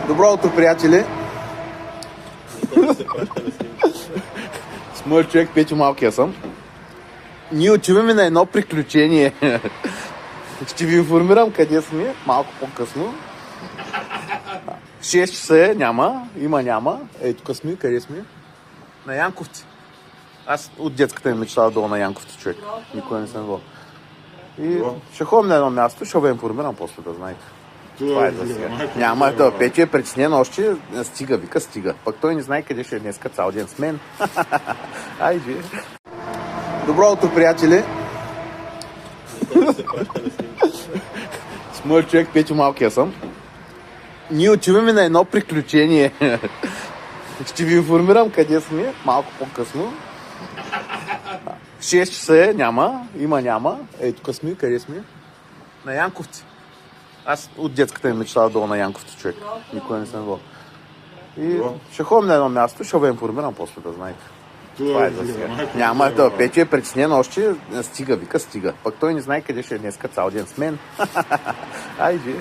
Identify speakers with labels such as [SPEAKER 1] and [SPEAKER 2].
[SPEAKER 1] Добро утро, приятели! С моят човек Петю Малкия съм. Ние отиваме на едно приключение. Ще ви информирам къде сме малко по-късно. 6 часа е, няма. Ей, тук сме, къде сме? На Янковци. Аз от детската ми мечтава долу на Янковци, човек. Никога не съм бил. И ще ходим на едно място, ще ви информирам после да знаете. Това е за сега. Няма, да, Петю е притеснен още, стига. Пък той не знае къде ще е днеска цял ден с мен. Айде. Добро утро, приятели! С моят човек Петю Малкия съм. Ние отиваме на едно приключение. Ще ви информирам къде сме малко по-късно. 6 часа е, няма. Ей, тук сме, къде сме? На Янковци. Аз от детската ми мечтава долу на Янковци, човек. Никога не съм бил. И ще ходим на едно място, ще ви информирам после да знаете. Това е за сега. Няма, да, Петю е притеснен още, стига. Пък той не знае къде ще е днеска цял ден с мен. Айде.